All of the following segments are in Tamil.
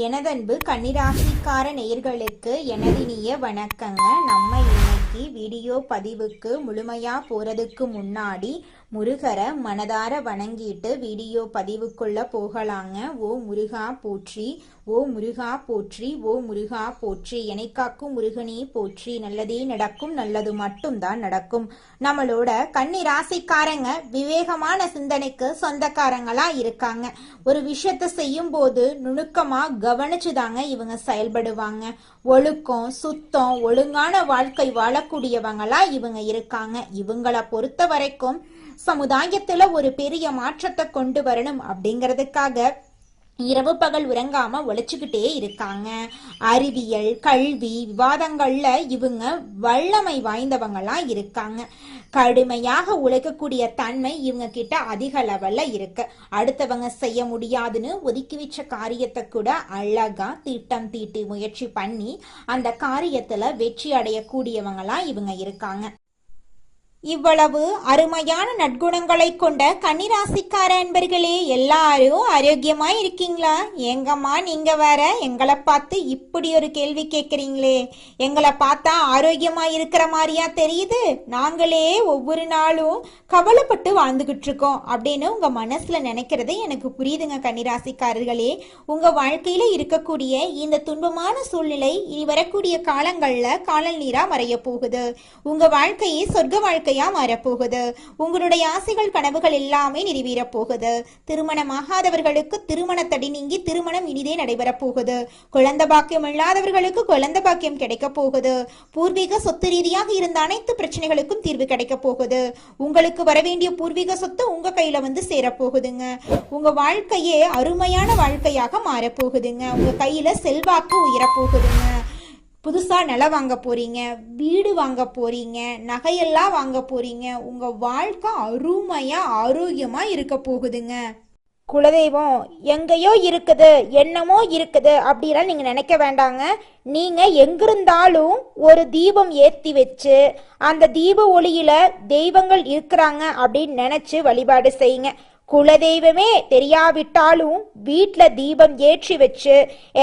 எனதன்பு கன்னிராசிக்கார நேயர்களுக்கு எனதினிய வணக்கங்க. நம்ம இன்னைக்கு வீடியோ பதிவுக்கு முழுமையா போறதுக்கு முன்னாடி முருகரை மனதார வணங்கிட்டு வீடியோ பதிவுக்குள்ள போகலாங்க. ஓ முருகா போற்றி, ஓ முருகா போற்றி, ஓ முருகா போற்றி, எனைக்காக்கும் முருகனே போற்றி. நல்லதே நடக்கும், நல்லது மட்டும்தான் நடக்கும். நம்மளோட கன்னி ராசிக்காரங்க விவேகமான சிந்தனைக்கு சொந்தக்காரங்களா இருக்காங்க. ஒரு விஷயத்த செய்யும் போது நுணுக்கமா கவனிச்சுதாங்க இவங்க செயல்படுவாங்க. ஒழுக்கம், சுத்தம், ஒழுங்கான வாழ்க்கை வாழக்கூடியவங்களா இவங்க இருக்காங்க. இவங்கள பொறுத்த வரைக்கும் சமுதாயத்துல ஒரு பெரிய மாற்றத்தை கொண்டு வரணும் அப்படிங்கிறதுக்காக இரவு பகல் உறங்காம உழைச்சுக்கிட்டே இருக்காங்க. அறிவியல், கல்வி, விவாதங்கள்ல இவங்க வல்லமை வாய்ந்தவங்களா இருக்காங்க. கடுமையாக உழைக்கக்கூடிய தன்மை இவங்க கிட்ட அதிக லெவல்ல இருக்கு. அடுத்தவங்க செய்ய முடியாதுன்னு ஒதுக்கி வச்ச காரியத்தை கூட அழகா திட்டம் தீட்டி முயற்சி பண்ணி அந்த காரியத்துல வெற்றி அடையக்கூடியவங்களா இவங்க இருக்காங்க. இவ்வளவு அருமையான நற்குணங்களை கொண்ட கன்னிராசிக்கார அன்பர்களே, எல்லாரும் ஆரோக்கியமா இருக்கீங்களா? எங்கம்மா நீங்க வேற எங்களை பார்த்து இப்படி ஒரு கேள்வி கேட்குறீங்களே? எங்களை பார்த்தா ஆரோக்கியமா இருக்கிற மாதிரியா தெரியுது? நாங்களே ஒவ்வொரு நாளும் கவலைப்பட்டு வாழ்ந்துகிட்டு இருக்கோம் அப்படின்னு உங்க மனசுல நினைக்கிறது எனக்கு புரியுதுங்க. கன்னிராசிக்காரர்களே, உங்க வாழ்க்கையில இருக்கக்கூடிய இந்த துன்பமான சூழ்நிலை இனி வரக்கூடிய காலங்கள்ல காணல் நீரா மறைய போகுது. உங்க வாழ்க்கையை சொர்க்க வாழ்க்கையா மாறப்போகுது. உங்களுடைய ஆசைகள், கனவுகள் எல்லாமே நிறைவேற போகுது. திருமணமாகாதவர்களுக்கு திருமண தடை நீங்கி திருமணம் இனிதே நடைபெற போகுது. குழந்தை பாக்கியம் இல்லாதவர்களுக்கு குழந்தை பாக்கியம் கிடைக்க போகுது. பூர்வீக சொத்து ரீதியாக இருந்த அனைத்து பிரச்சனைகளுக்கும் தீர்வு கிடைக்க போகுது. உங்களுக்கு வரவேண்டிய பூர்வீக சொத்து உங்க கையில வந்து சேரப்போகுதுங்க. உங்க வாழ்க்கையே அருமையான வாழ்க்கையாக மாறப்போகுதுங்க. உங்க கையில செல்வாக்கு உயரப்போகுதுங்க. புதுசா நிலம் வாங்க போறீங்க, வீடு வாங்க போறீங்க, நகையெல்லாம் வாங்க போறீங்க. உங்க வாழ்க்கை அருமையா ஆரோக்கியமா இருக்க போகுதுங்க. குலதெய்வம் எங்கேயோ இருக்குது, என்னமோ இருக்குது அப்படிலாம் நீங்க நினைக்க வேண்டாங்க. நீங்க எங்கிருந்தாலும் ஒரு தீபம் ஏத்தி வச்சு அந்த தீப ஒளியில தெய்வங்கள் இருக்கிறாங்க அப்படின்னு நினைச்சு வழிபாடு செய்யுங்க. குலதெய்வமே தெரியாவிட்டாலும் வீட்டுல தீபம் ஏற்றி வச்சு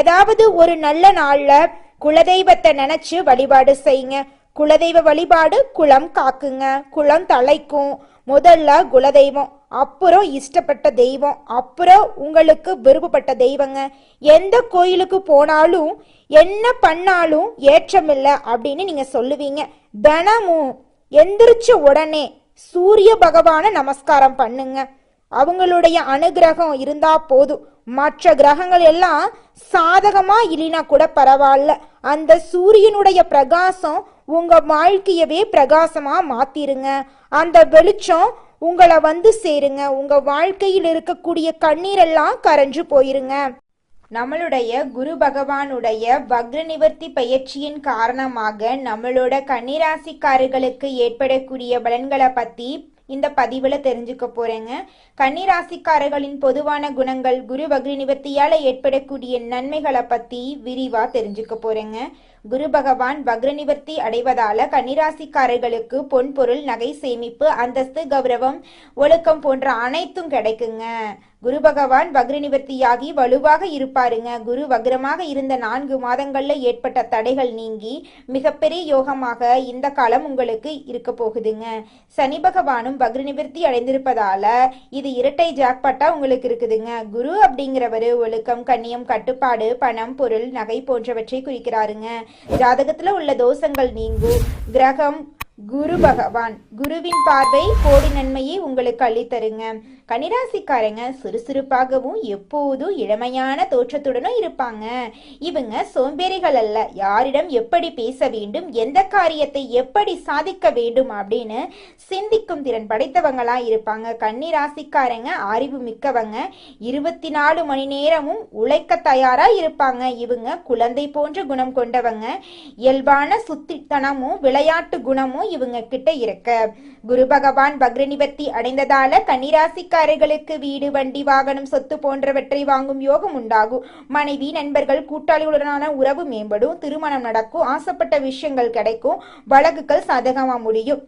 ஏதாவது ஒரு நல்ல நாள்ல குலதெய்வத்தை நினைச்சு வழிபாடு செய்யுங்க. குலதெய்வ வழிபாடு குலம் காக்குங்க, குலம் தலைக்கும். முதல்ல குலதெய்வம், அப்புறம் இஷ்டப்பட்ட தெய்வம், அப்புறம் உங்களுக்கு விருப்பப்பட்ட தெய்வங்க. எந்த கோயிலுக்கு போனாலும் என்ன பண்ணாலும் ஏற்றமில்லை அப்படின்னு நீங்க சொல்லுவீங்க. தினமும் எந்திரிச்ச உடனே சூரிய பகவான நமஸ்காரம் பண்ணுங்க. அவங்களுடைய அனுகிரகம் இருந்தா போதும். மற்ற கிரகங்கள் எல்லாம் சாதகமா இல்லைனா கூட பரவாயில்ல, அந்த சூரியனுடைய பிரகாசம் உங்க வாழ்க்கையவே பிரகாசமா மாத்திருங்க. அந்த வெளிச்சம் உங்களை வந்து சேருங்க. உங்க வாழ்க்கையில் இருக்கக்கூடிய கண்ணீரெல்லாம் கரைஞ்சு போயிருங்க. நம்மளுடைய குரு பகவானுடைய வக்ர நிவர்த்தி பயிற்சியின் காரணமாக நம்மளோட கன்னிராசிக்காரர்களுக்கு ஏற்படக்கூடிய பலன்களை பத்தி இந்த பதிவுல தெரிஞ்சுக்க போறேங்க. கன்னிராசிக்காரர்களின் பொதுவான குணங்கள், குரு வக்ர நிவர்த்தியால ஏற்படக்கூடிய நன்மைகளை பத்தி விரிவா தெரிஞ்சுக்க போறேங்க. குரு பகவான் வக்ர நிவர்த்தி அடைவதால கன்னிராசிக்காரர்களுக்கு பொன் பொருள், நகை, சேமிப்பு, அந்தஸ்து, கௌரவம், ஒழுக்கம் போன்ற அனைத்தும் கிடைக்குங்க. குரு பகவான் வக்ர நிவர்த்தியாகி வலுவாக இருப்பாருங்க. குரு வக்ரமாக இருந்த 4 மாதங்கள்ல ஏற்பட்ட தடைகள் நீங்கி மிகப்பெரிய யோகமாக இந்த காலம் உங்களுக்கு இருக்க போகுதுங்க. சனி பகவானும் வக்ர நிவர்த்தி அடைந்திருப்பதால இது இரட்டை ஜாக்பாட்டா உங்களுக்கு இருக்குதுங்க. குரு அப்படிங்கிறவரு ஒழுக்கம், கண்ணியம், கட்டுப்பாடு, பணம், பொருள், நகை போன்றவற்றை குறிக்கிறாருங்க. ஜாதகத்துல உள்ள தோஷங்கள் நீங்கும். கிரகம் குரு பகவான், குருவின் பார்வை கோடி நன்மையை உங்களுக்கு அள்ளித்தருங்க. கன்னிராசிக்காரங்க சுறுசுறுப்பாகவும் எப்போதும் இளமையான தோற்றத்துடனும் இருப்பாங்க. இவங்க சோம்பேறிகள் அல்ல. யாரிடம் எப்படி பேச வேண்டும், எந்த காரியத்தை எப்படி சாதிக்க வேண்டும் அப்படின்னு சிந்திக்கும் திறன் படைத்தவங்களா இருப்பாங்க. கன்னிராசிக்காரங்க அறிவு மிக்கவங்க. 24 மணி நேரமும் உழைக்க தயாரா இருப்பாங்க. இவங்க குழந்தை போன்ற குணம் கொண்டவங்க. இயல்பான சுத்தித்தனமும் விளையாட்டு குணமும் இவங்க கிட்ட இருக்க. குரு பகவான் வக்ர நிவர்த்தி அடைந்ததால கன்னிராசிக்காரர்களுக்கு வீடு, வண்டி, வாகனம், சொத்து போன்றவற்றை வாங்கும் யோகம் உண்டாகும். மனைவி, நண்பர்கள், கூட்டாளிகளுடனான உறவு மேம்படும். திருமணம் நடக்கும். ஆசைப்பட்ட விஷயங்கள் கிடைக்கும். வழக்குகள் சாதகமா முடியும்.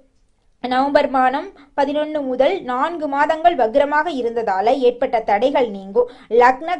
நவம்பர் மாதம் 11 முதல் 4 மாதங்கள் வக்ரமாக இருந்ததால ஏற்பட்ட தடைகள் நீங்கும். லக்ன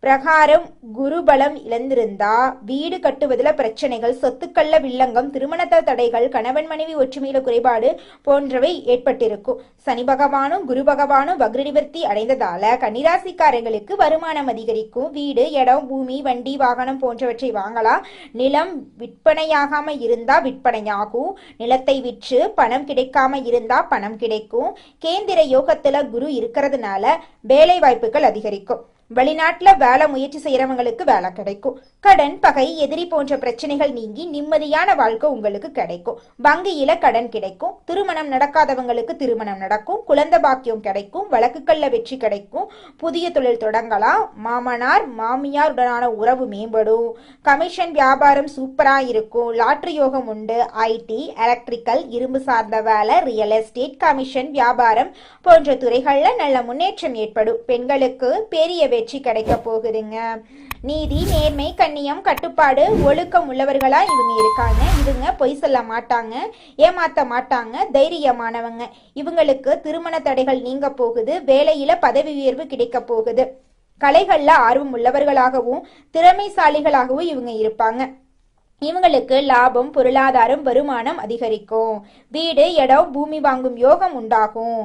பிரகாரம் குருபலம் இழந்திருந்தா வீடு கட்டுவதில் பிரச்சனைகள், சொத்துக்கள்ல வில்லங்கம், திருமணத்த தடைகள், கணவன் மனைவி ஒற்றுமையில குறைபாடு போன்றவை ஏற்பட்டிருக்கும். சனி பகவானும் குரு பகவானும் வக்ர நிவர்த்தி அடைந்ததால கன்னிராசிக்காரர்களுக்கு வருமானம் அதிகரிக்கும். வீடு, இடம், பூமி, வண்டி, வாகனம் போன்றவற்றை வாங்கலாம். நிலம் விற்பனையாகாம இருந்தா விற்பனையாகும். நிலத்தை விற்று பணம் கிடைக்காம இருந்தா பணம் கிடைக்கும். கேந்திர யோகத்துல குரு இருக்கிறதுனால வேலை வாய்ப்புகள் அதிகரிக்கும். வெளிநாட்டுல வேலை முயற்சி செய்யறவங்களுக்கு வேலை கிடைக்கும். கடன், பகை, எதிரி போன்ற பிரச்சனைகள் நீங்கி நிம்மதியான வாழ்க்கை உங்களுக்கு கிடைக்கும். வங்கியில கடன் கிடைக்கும். திருமணம் நடக்காதவங்களுக்கு திருமணம் நடக்கும். குழந்தை பாக்கியம் கிடைக்கும். வழக்குகள்ல வெற்றி கிடைக்கும். புதிய தொழில் தொடங்கலாம். மாமனார் மாமியாருடனான உறவு மேம்படும். கமிஷன் வியாபாரம் சூப்பரா இருக்கும். லாட்டரி யோகம் உண்டு. ஐடி, எலக்ட்ரிக்கல், இரும்பு சார்ந்த வேலை, ரியல் எஸ்டேட், கமிஷன் வியாபாரம் போன்ற துறைகள்ல நல்ல முன்னேற்றம் ஏற்படும். பெண்களுக்கு பெரிய வெற்றி கிடைக்க போகுதுங்க. நீதி, நேர்மை, கண்ணியம், கட்டுப்பாடு, ஒழுக்கம் உள்ளவர்களா இவங்க இருக்காங்க. இவங்க பொய் சொல்ல மாட்டாங்க, ஏமாத்த மாட்டாங்க, தைரியமானவங்க. இவங்களுக்கு திருமண தடைகள் நீங்க போகுது. வேலையில பதவி உயர்வு கிடைக்க போகுது. கலைகள்ல ஆர்வம் உள்ளவர்களாகவும் திறமைசாலிகளாகவும் இவங்க இருப்பாங்க. இவங்களுக்கு லாபம், பொருளாதாரம், வருமானம் அதிகரிக்கும். வீடு, இடம், பூமி வாங்கும் யோகம் உண்டாகும்.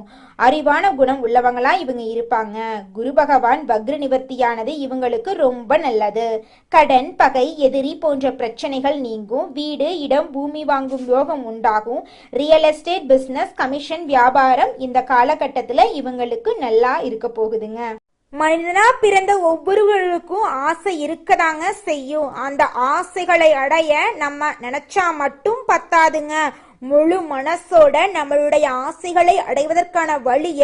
அறிவான குணம் உள்ளவங்களா இவங்க இருப்பாங்க. குரு பகவான் வக்ர நிவர்த்தியானது இவங்களுக்கு ரொம்ப நல்லது. கடன், பகை, எதிரி போன்ற பிரச்சனைகள் நீங்கும். வீடு, இடம், பூமி வாங்கும் யோகம் உண்டாகும். ரியல் எஸ்டேட், பிசினஸ், கமிஷன் வியாபாரம் இந்த காலகட்டத்துல இவங்களுக்கு நல்லா இருக்க போகுதுங்க. மனிதனா பிறந்த ஒவ்வொருவருக்கும் ஆசை இருக்கதாங்க செய்யும். அந்த ஆசைகளை அடைய நம்ம நினைச்சா மட்டும் பத்தாதுங்க. முழு மனசோட நம்மளுடைய ஆசைகளை அடைவதற்கான வழிய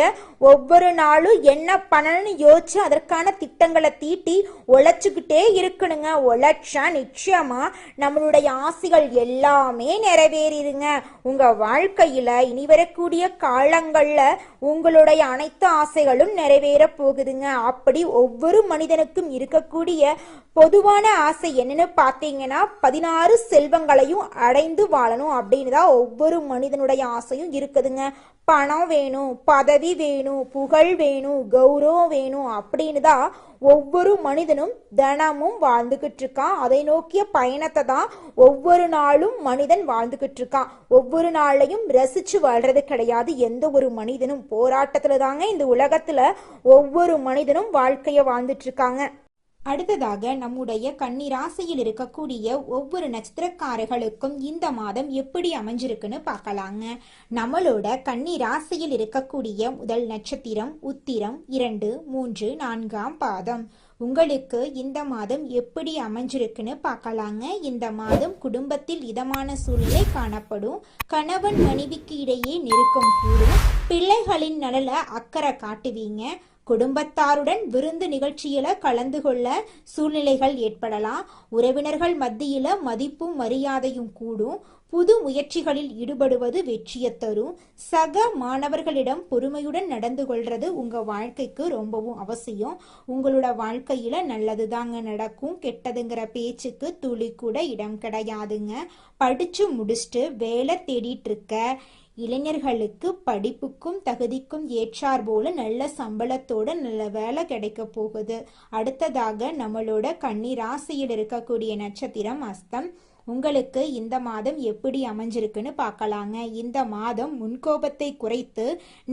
ஒவ்வொரு நாளும் என்ன பண்ணணும்னு யோசிச்சு அதற்கான திட்டங்களை தீட்டி உழைச்சுக்கிட்டே இருக்கணுங்க. உழைச்சா நிச்சயமா நம்மளுடைய ஆசைகள் எல்லாமே நிறைவேறிடுங்க. உங்க வாழ்க்கையில இனி வரக்கூடிய காலங்கள்ல உங்களுடைய அனைத்து ஆசைகளும் நிறைவேற போகுதுங்க. அப்படி ஒவ்வொரு மனிதனுக்கும் இருக்கக்கூடிய பொதுவான ஆசை என்னன்னு பார்த்தீங்கன்னா 16 செல்வங்களையும் அடைந்து வாழணும் அப்படின்னு தான் ஒவ்வொரு மனிதனுடைய ஆசையும் இருக்குதுங்க. பணம் வேணும், பதவி வேணும், புகழ் வேணும், கௌரவம் வேணும் அப்படின்னு தான் ஒவ்வொரு மனிதனும் தினமும் வாழ்ந்துகிட்டு இருக்கான். அதை நோக்கிய பயணத்தை தான் ஒவ்வொரு நாளும் மனிதன் வாழ்ந்துகிட்டு இருக்கான். ஒவ்வொரு நாளையும் ரசிச்சு வாழ்றது கிடையாது. எந்த ஒரு மனிதனும் போராட்டத்துல தாங்க இந்த உலகத்துல ஒவ்வொரு மனிதனும் வாழ்க்கைய வாழ்ந்துட்டு இருக்காங்க. அடுத்ததாக நம்முடைய கன்னி ராசியில் இருக்கக்கூடிய ஒவ்வொரு நட்சத்திரக்காரர்களுக்கும் இந்த மாதம் எப்படி அமைஞ்சிருக்குன்னு பார்க்கலாங்க. நம்மளோட கன்னி ராசியில் இருக்கக்கூடிய முதல் நட்சத்திரம் உத்திரம், 2, 3, 4ஆம் பாதம். உங்களுக்கு இந்த மாதம் எப்படி அமைஞ்சிருக்குன்னு பார்க்கலாங்க. இந்த மாதம் குடும்பத்தில் இதமான சூழ்நிலை காணப்படும். கணவன் மனைவிக்கு இடையே நெருக்கம் கூடும். பிள்ளைகளின் நலல அக்கறை காட்டுவீங்க. குடும்பத்தாருடன் விருந்து நிகழ்ச்சியில கலந்து கொள்ள சூழ்நிலைகள் ஏற்படலாம். உறவினர்கள் மத்தியில மதிப்பும் மரியாதையும் கூடும். புது முயற்சிகளில் ஈடுபடுவது வெற்றியை தரும். சக மாணவர்களிடம் பொறுமையுடன் நடந்து கொள்றது உங்க வாழ்க்கைக்கு ரொம்பவும் அவசியம். உங்களோட வாழ்க்கையில நல்லது தாங்க நடக்கும். கெட்டதுங்கிற பேச்சுக்கு துளி கூட இடம் கிடையாதுங்க. படிச்சு முடிச்சுட்டு வேலை தேடிட்டு இருக்க இளைஞர்களுக்கு படிப்புக்கும் தகுதிக்கும் ஏற்றார் போல நல்ல சம்பளத்தோட நல்ல வேலை கிடைக்க போகுது. அடுத்ததாக நம்மளோட கன்னி ராசியில் இருக்கக்கூடிய நட்சத்திரம் அஸ்தம். உங்களுக்கு இந்த மாதம் எப்படி அமைஞ்சிருக்குன்னு பார்க்கலாங்க. இந்த மாதம் முன்கோபத்தை குறைத்து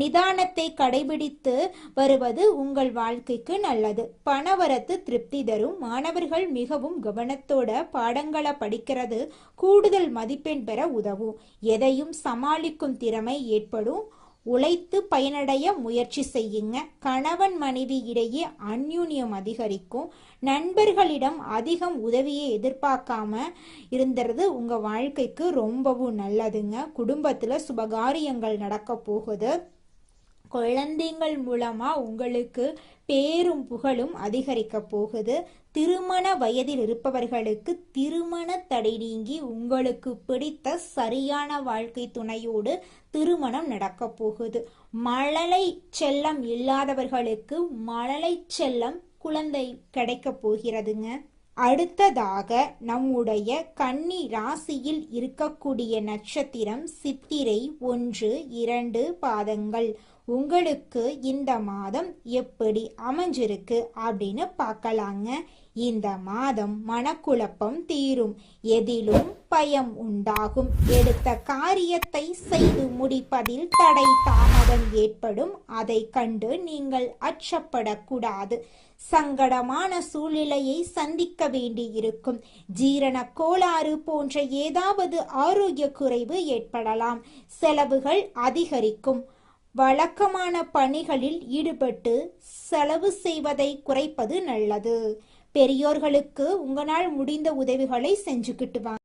நிதானத்தை கடைபிடித்து வருவது உங்கள் வாழ்க்கைக்கு நல்லது. பணவரத்து திருப்தி தரும். மாணவர்கள் மிகவும் கவனத்தோட பாடங்களை படிக்கிறது கூடுதல் மதிப்பெண் பெற உதவும். எதையும் சமாளிக்கும் திறமை ஏற்படும். உழைத்து பயனடைய முயற்சி செய்யுங்க. கணவன் மனைவி இடையே அந்யூன்யம் அதிகரிக்கும். நண்பர்களிடம் அதிகம் உதவியை எதிர்பார்க்காம இருந்துறது உங்க வாழ்க்கைக்கு ரொம்பவும் நல்லதுங்க. குடும்பத்துல சுபகாரியங்கள் நடக்க போகுது. குழந்தைகள் மூலமா உங்களுக்கு பேரும் புகழும் அதிகரிக்க போகுது. திருமண வயதில் இருப்பவர்களுக்கு திருமண தடை நீங்கி உங்களுக்கு பிடித்த சரியான வாழ்க்கை துணையோடு திருமணம் நடக்க போகுது. மழலை செல்லம் இல்லாதவர்களுக்கு மழலை செல்லம் குழந்தை கிடைக்க போகிறதுங்க. அடுத்ததாக நம்முடைய கன்னி ராசியில் இருக்கக்கூடிய நட்சத்திரம் சித்திரை 1, 2 பாதங்கள். உங்களுக்கு இந்த மாதம் எப்படி அமைஞ்சிருக்கு அப்படின்னு பார்க்கலாங்க. இந்த மாதம் மனக்குழப்பம் தீரும், எதிலும் பயம் உண்டாகும், எடுத்த காரியத்தை செய்து முடிப்பதில் தடை தாமதம் ஏற்படும். அதை கண்டு நீங்கள் அச்சப்படக்கூடாது. சங்கடமான சூழ்நிலையை சந்திக்க வேண்டியிருக்கும். ஜீரண கோளாறு போன்ற ஏதாவது ஆரோக்கிய குறைவு ஏற்படலாம். செலவுகள் அதிகரிக்கும். வழக்கமான பணிகளில் ஈடுபட்டு செலவு செய்வதை குறைப்பது நல்லது. பெரியோர்களுக்கு உங்களால் முடிந்த உதவிகளை செஞ்சுக்கிட்டு வாங்க.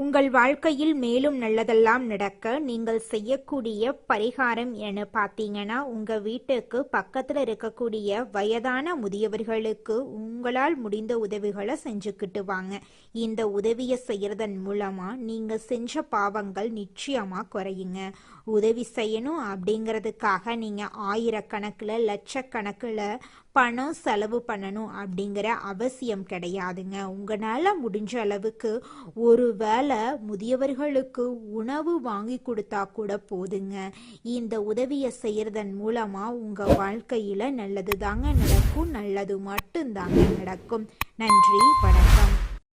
உங்கள் வாழ்க்கையில் மேலும் நல்லதெல்லாம் நடக்க நீங்கள் செய்யக்கூடிய பரிகாரம் என பார்த்தீங்கன்னா, உங்கள் வீட்டுக்கு பக்கத்தில் இருக்கக்கூடிய வயதான முதியவர்களுக்கு உங்களால் முடிந்த உதவிகளை செஞ்சுக்கிட்டு வாங்க. இந்த உதவியை செய்யறதன் மூலமாக நீங்கள் செஞ்ச பாவங்கள் நிச்சயமாக குறையுங்க. உதவி செய்யணும் அப்படிங்கிறதுக்காக நீங்கள் ஆயிரக்கணக்கில் லட்சக்கணக்கில் பணம் செலவு பண்ணணும் அப்படிங்கிற அவசியம் கிடையாதுங்க. உங்களால் முடிஞ்ச அளவுக்கு ஒரு வேளை முதியவர்களுக்கு உணவு வாங்கி கொடுத்தா கூட போதுங்க. இந்த உதவியை செய்யறதன் மூலமாக உங்கள் வாழ்க்கையில் நல்லது தாங்க நடக்கும், நல்லது மட்டும்தாங்க நடக்கும். நன்றி, வணக்கம்.